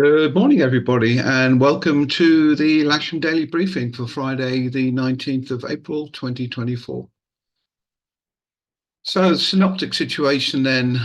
Good morning, everybody, and welcome to the Lasham Daily Briefing for Friday, the 19th of April, 2024. So, synoptic situation then.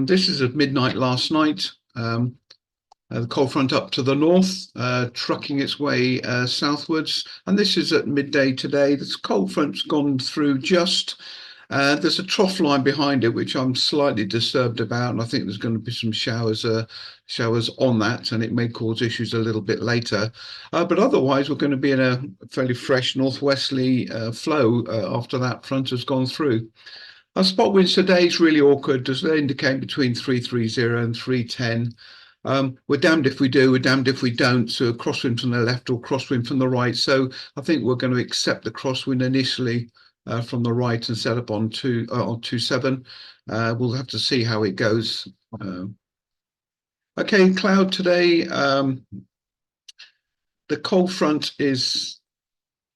This is at midnight last night. The cold front up to the north, trucking its way southwards, and this is at midday today. This cold front's gone through just. There's a trough line behind it, which I'm slightly disturbed about, and I think there's going to be some showers on that, and it may cause issues a little bit later. But otherwise, we're going to be in a fairly fresh northwesterly flow after that front has gone through. Our spot winds today is really awkward. Does they indicate between 330 and 310? We're damned if we do, we're damned if we don't. So a crosswind from the left or crosswind from the right. So I think we're going to accept the crosswind initially from the right and set up on 27. We'll have to see how it goes. Okay, cloud today. The cold front is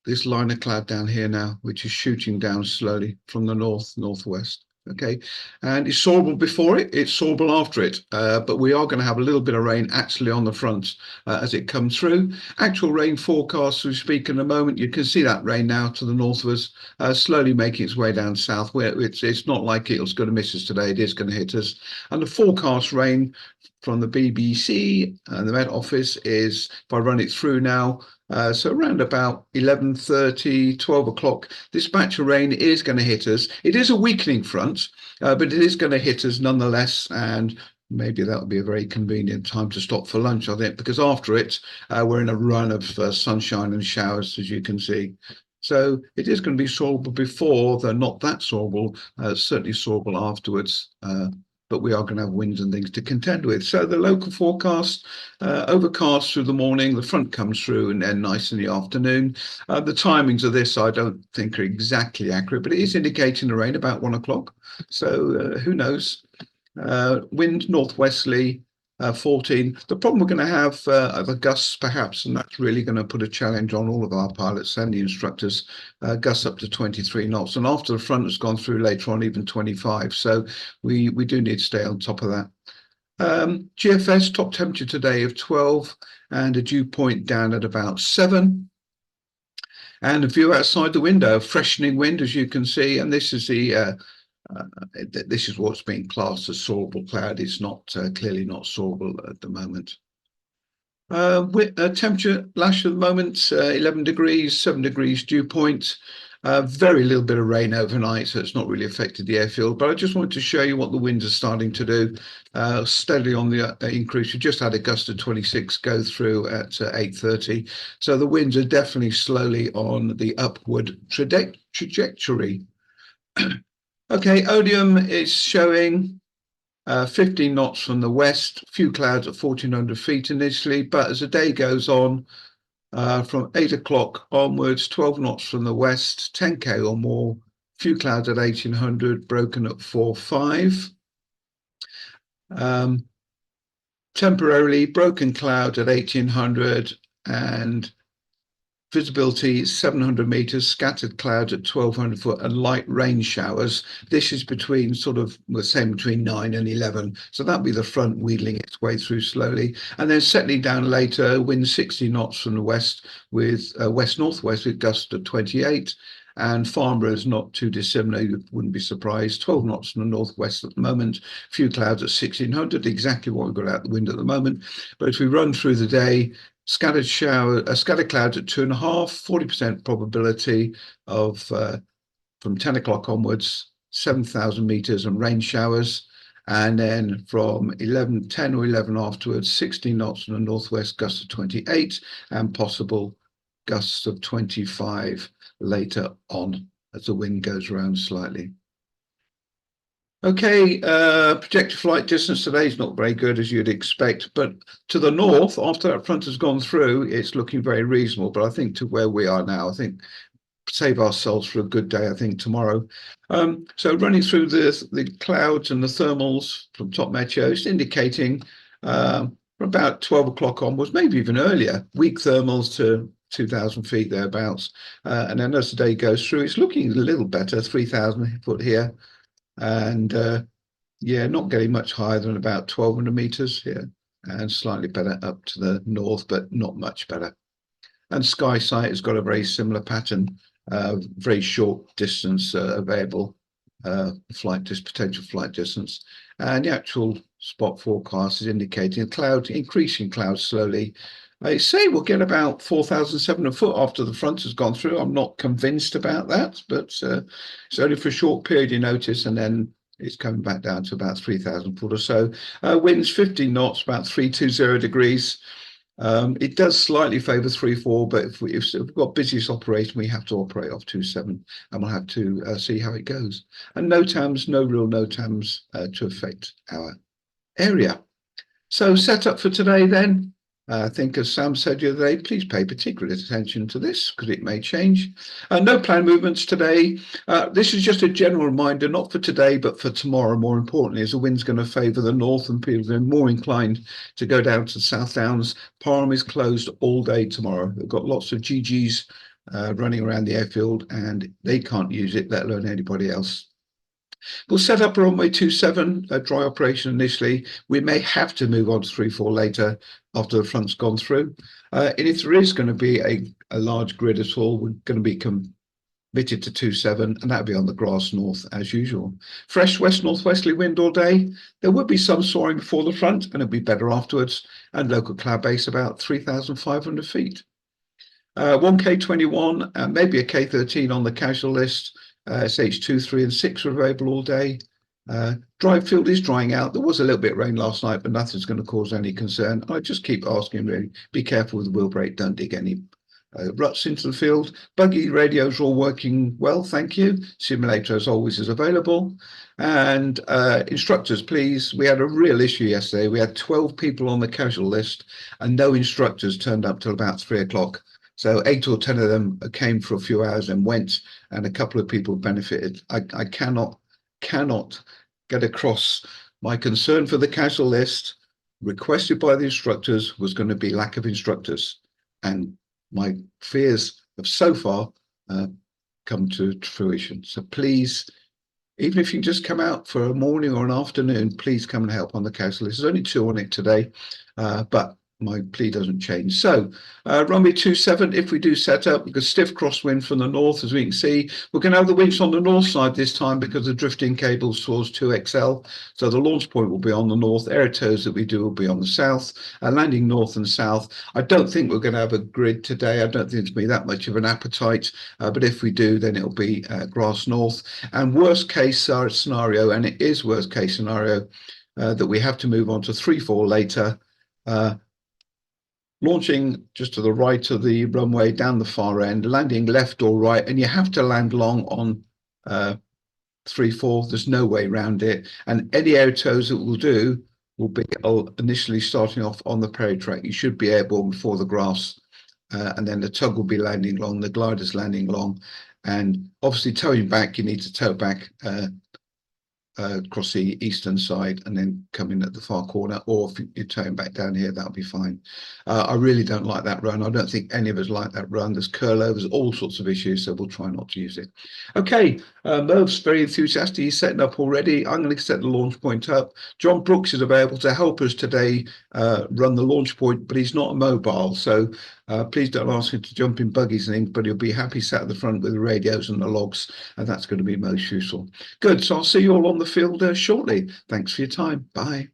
this line of cloud down here now, which is shooting down slowly from the northwest. Okay, and it's sorbable before it, it's sorbable after it, but we are going to have a little bit of rain actually on the front as it comes through. Actual rain forecast as we speak in a moment. You can see that rain now to the north of us, slowly making its way down south, where it's not like it's going to miss us today, it is going to hit us. And the forecast rain from the BBC and the Met Office is, if I run it through now, so around about 11:30, 12 o'clock, this batch of rain is going to hit us. It is a weakening front, but it is going to hit us nonetheless, and maybe that'll be a very convenient time to stop for lunch, I think, because after it, we're in a run of sunshine and showers, as you can see. So it is going to be sorbable before, though not that sorbable, certainly sorbable afterwards. But we are going to have winds and things to contend with. So the local forecast, overcast through the morning, the front comes through and then nice in the afternoon. The timings of this I don't think are exactly accurate, but it is indicating the rain about 1 o'clock. So who knows? Wind northwesterly, 14. The problem we're going to have are the gusts perhaps, and that's really going to put a challenge on all of our pilots and the instructors. Gusts up to 23 knots, and after the front has gone through later on, even 25. So we do need to stay on top of that. GFS top temperature today of 12 and a dew point down at about 7. And a view outside the window, freshening wind, as you can see, and this is the this is what's being classed as sorbable cloud. It's not clearly not sorbable at the moment. With temperature lash at the moment, 11 degrees, 7 degrees dew point. Very little bit of rain overnight, so it's not really affected the airfield. But I just wanted to show you what the winds are starting to do. Steadily on the increase. We just had a gust of 26 go through at 8:30. So the winds are definitely slowly on the upward trajectory. Okay, Odium is showing 15 knots from the west, a few clouds at 1,400 feet initially, but as the day goes on, from 8 o'clock onwards, 12 knots from the west, 10k or more, few clouds at 1,800, broken at 4.5. Temporarily broken cloud at 1,800 and visibility 700 meters, scattered clouds at 1,200 foot, and light rain showers. This is between we're saying between 9 and 11. So that'll be the front wheeling its way through slowly. And then settling down later, wind 60 knots from the west with west-northwest with gusts at 28. And Farnborough is not too dissimilar, you wouldn't be surprised. 12 knots from the northwest at the moment, few clouds at 1,600, exactly what we've got out the wind at the moment. But if we run through the day, scattered clouds at 2.5, 40% probability of from 10 o'clock onwards, 7,000 meters and rain showers. And then from 10 or 11 afterwards, 16 knots from the northwest, gusts of 28, and possible gusts of 25 later on as the wind goes around slightly. Okay, projected flight distance today is not very good as you'd expect, but to the north, after that front has gone through, it's looking very reasonable. But I think to where we are now, I think save ourselves for a good day, I think, tomorrow. So running through the clouds and the thermals from Top Meteo, it's indicating from about 12 o'clock onwards, maybe even earlier, weak thermals to 2,000 feet thereabouts. And then as the day goes through, it's looking a little better, 3,000 foot here. And yeah, not getting much higher than about 1,200 meters here. and slightly better up to the north, but not much better. And SkySight has got a very similar pattern, very short distance available, potential flight distance. And the actual spot forecast is indicating increasing clouds slowly. I say we'll get about 4,700 foot after the front has gone through. I'm not convinced about that, but it's only for a short period, you notice, and then it's coming back down to about 3,000 foot or so. Winds 15 knots, about 320 degrees. It does slightly favour 3-4, but if we've got busiest operation, we have to operate off 2-7, and we'll have to see how it goes. And no real NOTAMs to affect our area. So set up for today then. I think, as Sam said the other day, please pay particular attention to this because it may change. No planned movements today. This is just a general reminder, not for today, but for tomorrow. More importantly, as the wind's going to favour the north and people are more inclined to go down to the South Downs. Parham is closed all day tomorrow. They've got lots of GGs running around the airfield and they can't use it, let alone anybody else. We'll set up a runway 27, a dry operation initially. We may have to move on to 3-4 later after the front's gone through. And if there is going to be a large grid at all, we're going to be committed to 2-7, and that'll be on the grass north as usual. Fresh west-northwesterly wind all day. There will be some soaring before the front, and it'll be better afterwards. And local cloud base about 3,500 feet. 1K21, maybe a K13 on the casual list. SH2, 3 and 6 are available all day. Dry field is drying out. There was a little bit of rain last night, but nothing's going to cause any concern. I just keep asking, really, be careful with the wheel brake. Don't dig any ruts into the field. Buggy radios are all working well, thank you. Simulator, as always, is available. And instructors, please. We had a real issue yesterday. We had 12 people on the casual list and no instructors turned up till about 3 o'clock. So 8 or 10 of them came for a few hours and went, and a couple of people benefited. I cannot get across my concern for the casual list requested by the instructors was going to be lack of instructors. And my fears have so far come to fruition. So please, even if you just come out for a morning or an afternoon, please come and help on the casual list. There's only 2 on it today, but my plea doesn't change. So runway 27, if we do set up, we've got stiff crosswind from the north, as we can see. We're going to have the winch on the north side this time because the drifting cables towards 2XL. So the launch point will be on the north. Air tows that we do will be on the south. Landing north and south. I don't think we're going to have a grid today. I don't think there's going to be that much of an appetite. But if we do, then it'll be grass north. And worst case scenario, and it is worst case scenario, that we have to move on to 3-4 later. Launching just to the right of the runway down the far end, landing left or right, and you have to land long on 3-4. There's no way around it. And any air tows that we'll do will be initially starting off on the parade track. You should be airborne before the grass, and then the tug will be landing long, the glider's landing long, and obviously towing back, you need to tow back across the eastern side and then come in at the far corner, or if you're towing back down here, that'll be fine. I really don't like that run. I don't think any of us like that run. There's curlovers, all sorts of issues, so we'll try not to use it. Okay, Merv's very enthusiastic. He's setting up already. I'm going to set the launch point up. John Brooks is available to help us today run the launch point, but he's not mobile, so please don't ask him to jump in buggies and things, but he'll be happy sat at the front with the radios and the logs, and that's going to be most useful. Good, so I'll see you all on the field shortly. Thanks for your time. Bye.